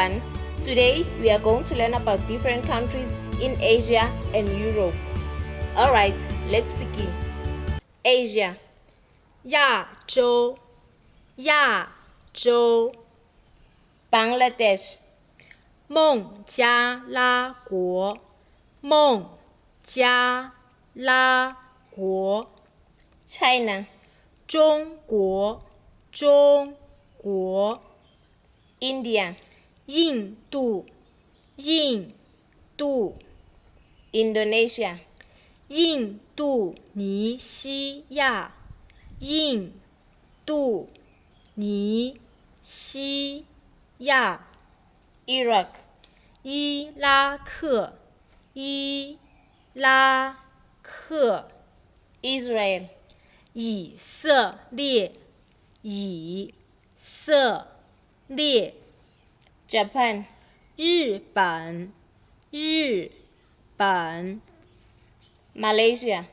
everyone. Today we are going to learn about different countries in Asia and Europe. Alright, let's begin. Asia. 亚洲，亚洲， Bangladesh. 孟加拉国，孟加拉国， China. 中国，中国， India. 印度，印度， Indonesia. 印度尼西亚，印度尼西亚， Iraq. 伊拉克，伊拉克， Israel. 以色列，以色列， Japan. 日本，日本， Malaysia.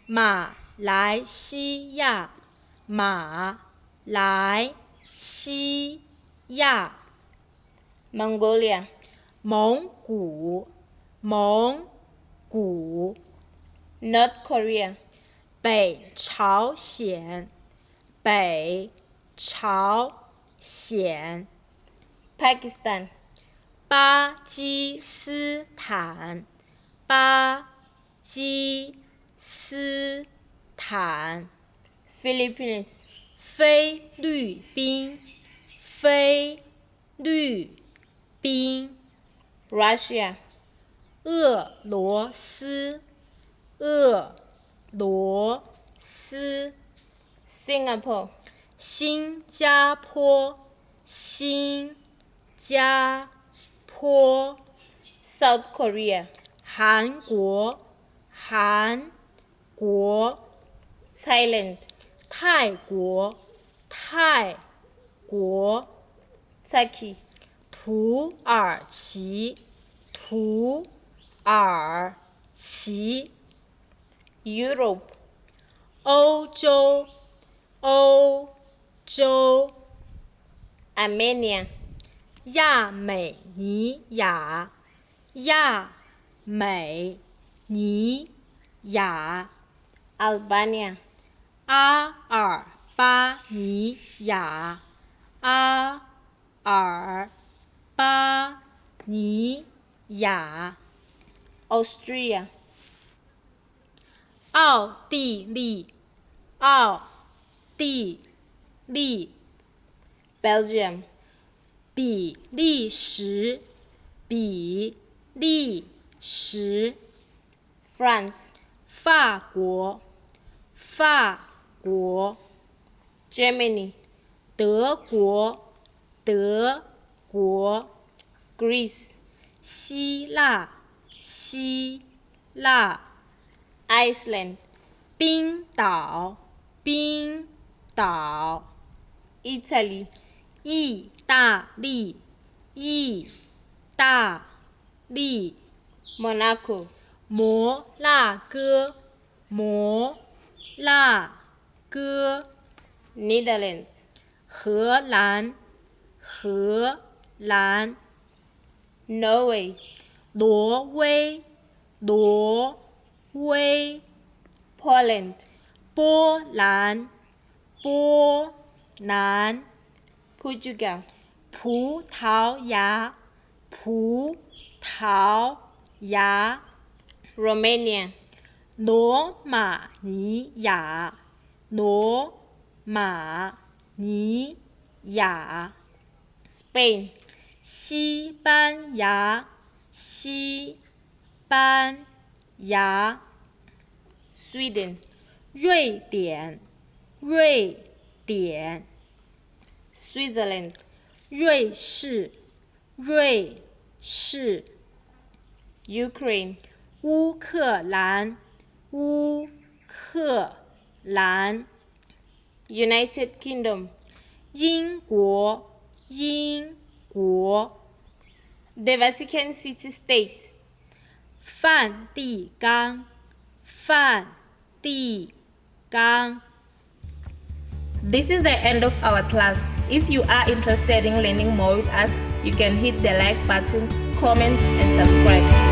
马来西亚，马来西亚， Mongolia. 蒙古，蒙古， North Korea. 北朝鲜，北朝鲜， Pakistan. 巴基斯坦，巴基斯坦， Philippines. 菲律宾，菲律宾， Russia. 俄罗斯，俄罗斯， Singapore. 新加坡，新加坡， South Korea. 韩国，韩国， Thailand. 泰国，泰国， Turkey. 土耳其，土耳其， Europe. 欧洲，欧洲， Armenia. 亚美尼亚，亚美尼亚， Albania. 阿尔巴尼亚，阿尔巴尼亚， Austria. 奥地利，奥地利， Belgium. 比利时，比利时， France. 法国，法国， Germany. 德国，德国， Greece. 希腊，希腊， Iceland. 冰岛，冰岛， Italy. 意大利，意大利， Monaco. 摩纳哥，摩纳哥， Netherlands. 荷兰，荷兰， Norway. 挪威，挪威， Poland. 波兰，波兰， Portugal. 葡萄牙，葡萄牙， Romania. 罗马尼亚，罗马尼亚， Spain. 西班牙，西班牙， Sweden. 瑞典，瑞典， Switzerland. 瑞士，瑞士， Ukraine. 乌克兰，乌克兰， United Kingdom. 英国，英国， The Vatican City State. 梵蒂冈，梵蒂冈。 This is the end of our class. If you are interested in learning more with us, you can hit the like button, comment and subscribe.